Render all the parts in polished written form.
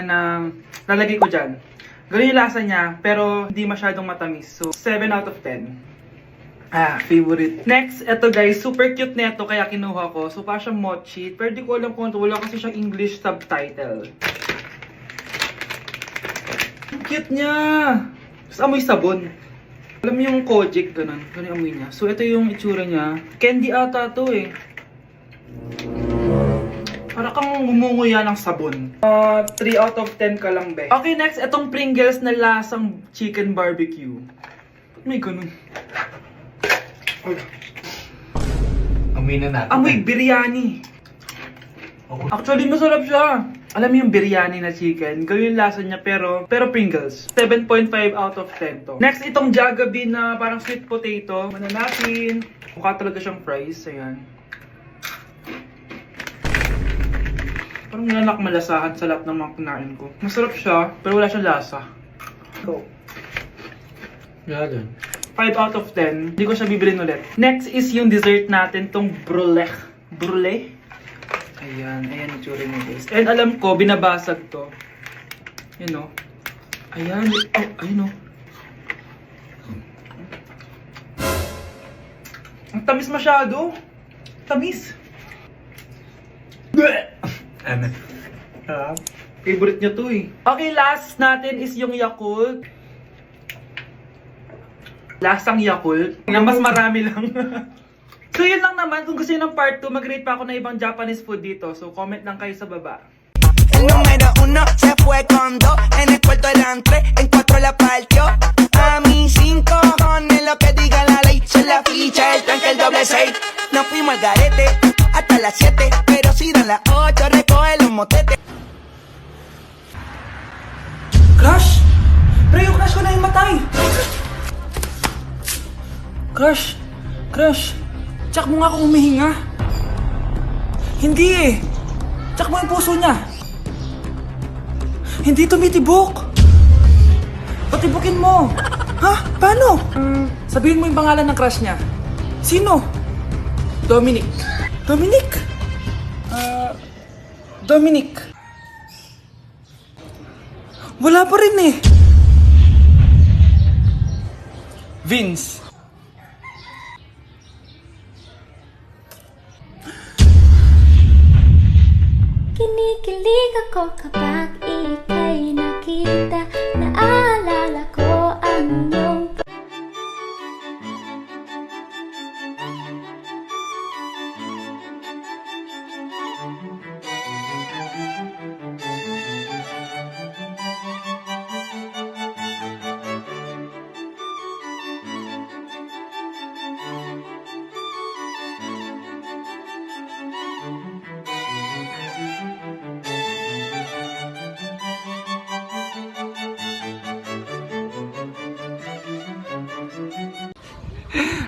na lalagay ko dyan. Ganun yung lasa niya, pero hindi masyadong matamis. So, 7 out of 10. Favorite. Next, eto guys, super cute neto kaya kinuha ko. So, parang siyang mochi. Pero di ko alam kung ito. Wala kasi siyang English subtitle. Ang cute niya! Tapos amoy sabon. Alam mo yung Kojic, ganun. Ganun yung amoy niya. So, ito yung itsura niya. Candy ata to eh. Para kang gumunguya ng sabon. 3 out of 10 ka lang, be. Okay, next, itong Pringles na lasang chicken barbecue. Ba't may ganun? Amoy na natin. Amoy biryani. Actually, masarap siya. Alam mo yung biryani na chicken, ganun yung lasa niya, pero Pringles. 7.5 out of 10 to. Next, itong Jollibee na parang sweet potato. Mana natin. Mukha talaga siyang fries. Ayan. Parang nanak malasahan sa lahat ng mga kinain ko. Masarap siya, pero wala siyang lasa. Go. Yan. 5 out of 10. Hindi ko siya bibilin ulit. Next is yung dessert natin, tong brulee. Brulee? Ayan, ayan yung tsura niya guys. And alam ko, binabasag to. Yun o. Ayan, oh, ayun o. Ang tamis masyado. Tamis. Ano? Favorite niya to eh. Okay, last natin is yung Yakult. Lasang Yakult. Na mas marami lang. So yun lang naman. Kung gusto nyo ng part 2, mag-rate pa ako ng ibang Japanese food dito. So comment lang kayo sa baba. El número 1 se fue con 2, en el cuarto eran 3, en 4 la partió. A mí 5 cojones lo que diga la ley, se la ficha, el tranque, el doble 6. Nos fuimos al garete hasta las 7, pero si dan las 8 recoge los motetes. Crush! Pre, yung crush ko na yung matay! Crush! Crush! Tsak mo nga kung humihinga! Hindi eh! Tsak mo yung puso niya! Hindi tumitibok! Patibukin mo! Ha? Paano? Sabihin mo yung pangalan ng crush niya. Sino? Dominic. Dominic? Dominic. Wala pa rin eh. Vince. Kinikilig ako kapag ika'y nakita. Naalala ko ang iyong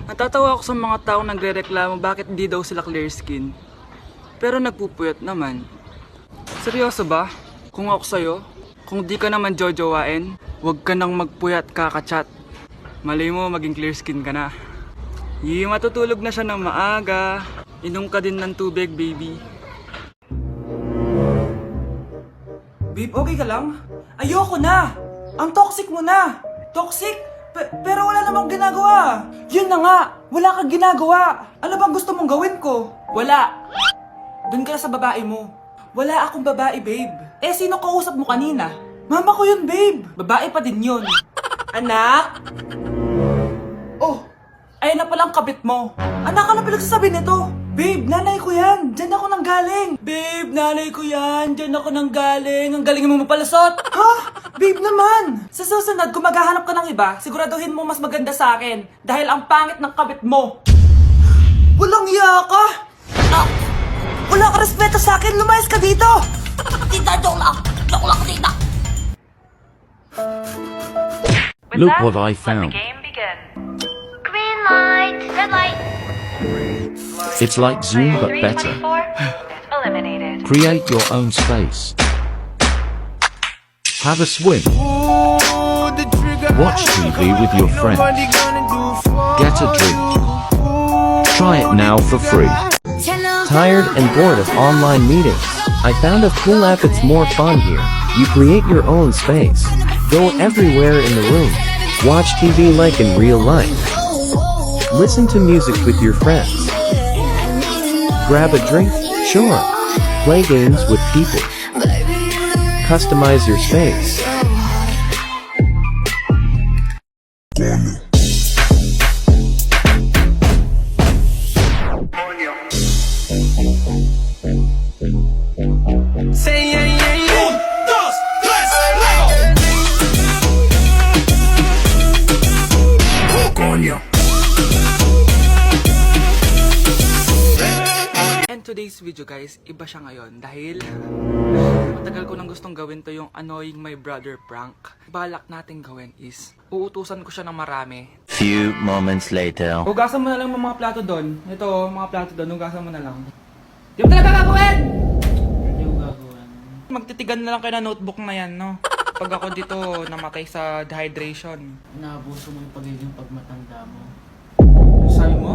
Natatawa ako sa mga taong nagre-reklamo bakit hindi daw sila clear skin. Pero nagpupuyat naman. Seryoso ba? Kung ako sa'yo, kung di ka naman jojowain, huwag ka nang magpuyat kakachat. Malay mo maging clear skin ka na. Matutulog na siya ng maaga. Inom ka din ng tubig, baby. Babe, okay ka lang? Ayoko na! Ang toxic mo na! Toxic? Pero wala namang ginagawa. Yun na nga, wala kang ginagawa. Ano bang gusto mong gawin ko? Wala. Doon ka na sa babae mo. Wala akong babae, babe. Eh, sino kausap mo kanina? Mama ko yun, babe. Babae pa din yun. Anak? Oh, ayun na palang kabit mo. Anak, ano pinagsasabi nito? Babe, nanay ko yan. Diyan ako nang galing. Babe, nanay ko yan. Diyan ako nang galing. Ang galing mo mapalasot. Ha? Babe naman. Sa susunod, kung maghahanap ka ng iba, siguraduhin mo mas maganda sa akin. Dahil ang pangit ng kabit mo. Walang iya ka. Ah, wala ka respeto sa akin, lumayas ka dito. Tita, joke lang tita. Look what I found. green light, red light. It's like Zoom but better. Eliminated. Create your own space. Have a swim. Watch TV with your friends. Get a drink. Try it now for free. Tired and bored of online meetings? I found a cool app. It's more fun here. You create your own space. Go everywhere in the room. Watch TV like in real life. Listen to music with your friends. Grab a drink? Sure. Play games with people. Customize your space. Say yeah, yeah, yeah. And today's video guys, iba siya ngayon dahil matagal ko nang gustong gawin to yung annoying my brother prank. Balak natin gawin is, uutusan ko siya ng marami. Few moments later. Hugasan mo na lang mga plato doon. Ito, mga plato doon, hugasan mo na lang. Di mo talaga gagawin! Hindi ko gagawin. Magtitigan na lang kayo na notebook na yan, no? Pag ako dito, namatay sa dehydration. Inaabuso mo yung pagiging pagmatanda mo. Sabi mo?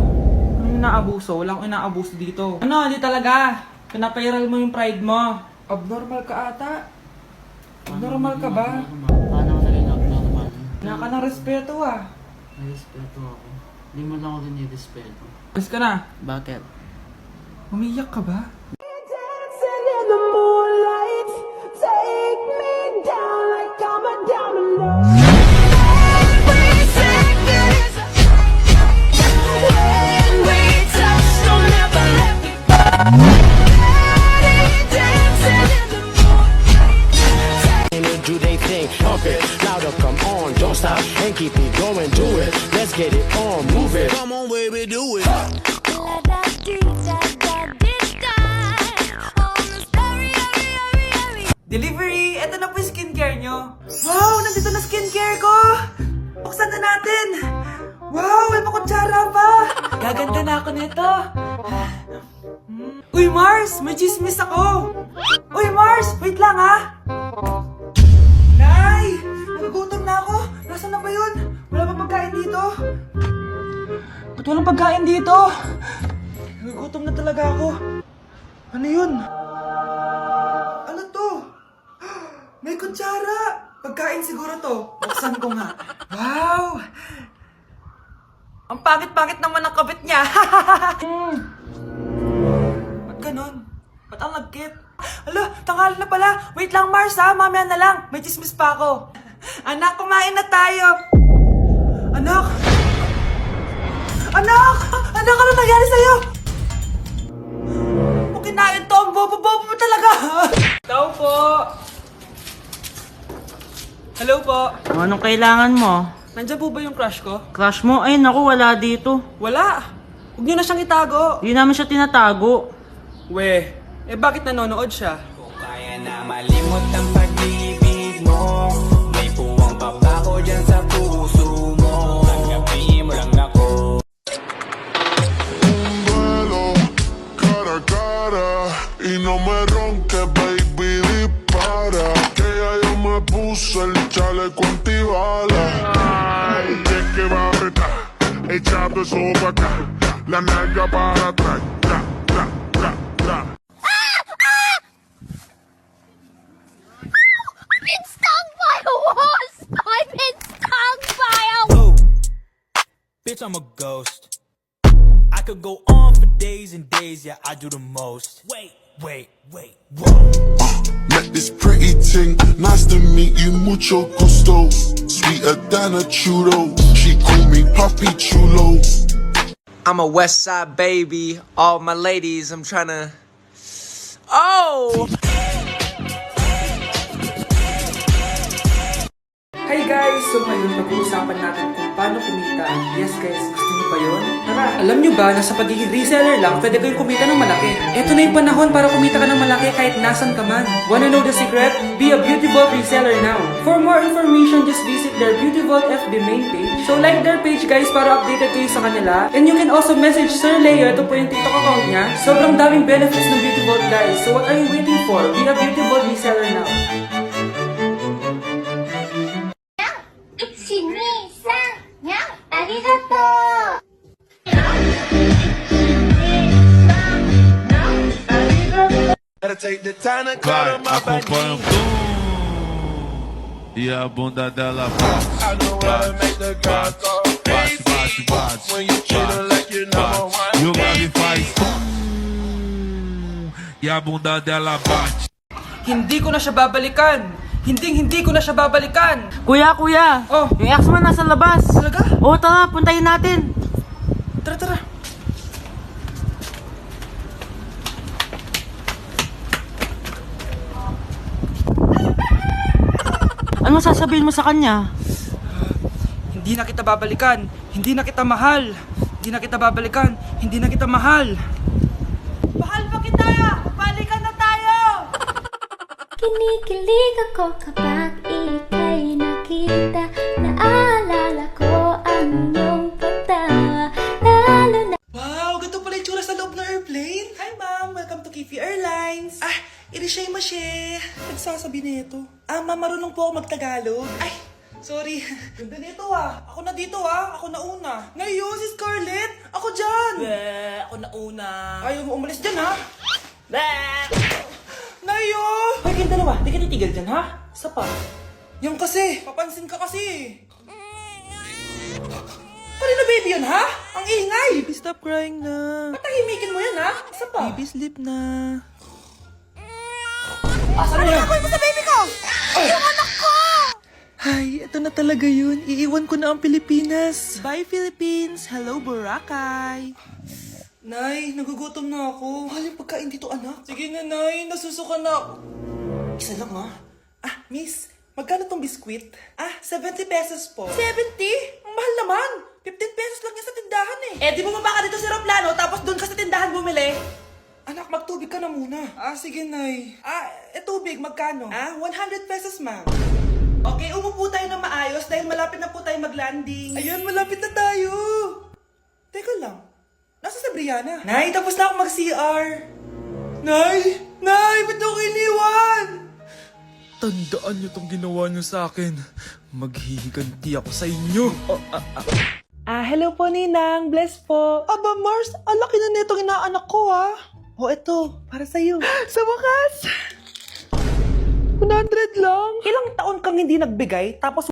Anong inaabuso? Wala akong inaabuso dito. Ano, hindi talaga. Pinapairal mo yung pride mo. Abnormal ka ata. Abnormal ka ba? Paano ko naging abnormal? Wala ka ng respeto ah. May respeto ako. Hindi mo lang ako dinirespeto. Alis ka na. Bakit? Umiyak ka ba? Dancing in the moonlight, take me down like I'm a diamond. Every second is a when we touch, don't ever let me go. Dancing in the moonlight. Do they think, pump it, louder, come on, don't stop, and keep it going, do it, let's get it on, move it, come on baby, do it. Delivery! Ito na po yung skincare nyo. Wow! Nandito na skincare ko! Buksan na natin! Wow! May pakutsara pa! Gaganda na ako nito! Uy, Mars! May chismis ako! Uy, Mars! Wait lang, ha! Nay! Nagugutom na ako! Nasaan na ba yun? Wala pa pagkain dito? Ba't walang pagkain dito? Nagugutom na talaga ako. Ano yun? Ano to? May kutsara! Pagkain siguro to. Buksan ko nga. Wow! Ang pangit-pangit naman ang kabit niya. Ba't ganun? Ba't ang lagkit? Hala, tanghali na pala. Wait lang, Mars ha. Mamaya na lang. May chismis pa ako. Anak, kumain na tayo. Anak! Anak! Anak, ano nangyari sa'yo? Kung kinain to, ang bobo-bobo mo talaga. Tao po. Hello po. Anong kailangan mo? Nandiyan po ba yung crush ko? Crush mo? Ay naku, wala dito. Wala. Huwag niyo na siyang itago. Hindi namin siya tinatago. We, bakit nanonood siya? Kaya na malimot ang pag-ibig mo. May puwang papako dyan sa puso mo. Tanggapin mo lang ako. Duelo, cara a cara, y no me ronques, baby, dispara. Que ya yo me puse el chaleco antibala. Ay, es que va a apretar, echando eso pa' acá, la nalga para atrás, tra, tra, tra, tra. I've been stung by a wasp! I've been stung by a Bitch, I'm a ghost. I could go on for days and days, yeah, I do the most. Wait, whoa. Met this pretty ting, nice to meet you, mucho gusto. Sweeter than a churro, she call me Papi Chulo. I'm a West Side baby. All my ladies, I'm tryna. Oh! Hi guys! So ngayon, pag-uusapan natin kung paano kumita. Yes guys, gusto niyo ba yun? Tara! Alam niyo ba na sa pagiging reseller lang, pwede kayong kumita ng malaki? Eto na yung panahon para kumita ka ng malaki kahit nasan ka man. Wanna know the secret? Be a Beauty Vault reseller now. For more information, just visit their Beauty Vault FB main page. So like their page guys para updated kayo sa kanila. And you can also message Sir Leo, ito po yung TikTok account niya. Sobrang daming benefits ng Beauty Vault guys. So what are you waiting for? Be a Beauty Vault reseller now. Gotta take the time to cut on my body. E a bunda dela bate, bate, bate, bate, bate. E o grave faz e a bunda dela bate. Hindi ko na siya babalikan. Hindi ko na siya babalikan. Kuya, kuya! Oh. Yung ex mo nasa labas! Talaga? Oo, tara, puntayin natin! Tara. Ano sasabihin mo sa kanya? Hindi na kita babalikan. Hindi na kita mahal. Hindi na kita babalikan. Hindi na kita mahal. Mahal pa kita! Balikan na tayo! Kinikilig ako kapag ika'y nakita. Naalala ko ang iyong pagtawa. Lalo na Wow, ganito pala yung tsura sa loob ng airplane. Hi ma'am, welcome to Kifi Airlines. Irishay mashe. Nagsasabi na ito. Ma'am, marunong po ako magtagalog. Ay, sorry. Ganda nito Ako na dito Ako na una. Ngayon, si Scarlett. Ako dyan. Ako na una. Ayaw mo umalis dyan Nayo! Hoy, kayong dalawa, di ka titigil dyan, ha? Isa pa. Yung kasi, papansin ka kasi. Kanina baby yun, ha? Ang ingay! Baby, stop crying na. Patahimikin mo yan, ha? Isa pa. Baby, sleep na. Asan mo yan? Ano mo sa baby ko? Yung anak ko! Ay, ito na talaga yun. Iiwan ko na ang Pilipinas. Bye, Philippines! Hello, Boracay! Nay, nagugutom na ako. Mahal yung pagkain dito, anak. Sige na, Nay. Nasusuka na ako. Isa lang, ha? Miss, magkano tong biskwit? 70 pesos po. 70? Ang mahal naman. 15 pesos lang yan sa tindahan di bumaba ka dito sa aeroplano tapos doon ka sa tindahan bumili. Anak, magtubig ka na muna. Sige, Nay. Tubig, magkano? 100 pesos, ma'am. Okay, umupo tayo na maayos dahil malapit na po tayo mag-landing. Ayun, malapit na tayo. Teka lang. Nasa si Brianna? Nay, tapos na ako mag-CR. Nay, ba't ako iniwan? Tandaan niyo tong ginawa niyo sa akin. Maghihiganti ako sa inyo. Hello po, Ninang. Bless po. Aba, Mars, ang laki na netong inaanak ko, eto, para sa'yo. Sa wakas! 100 lang. Ilang taon kang hindi nagbigay, tapos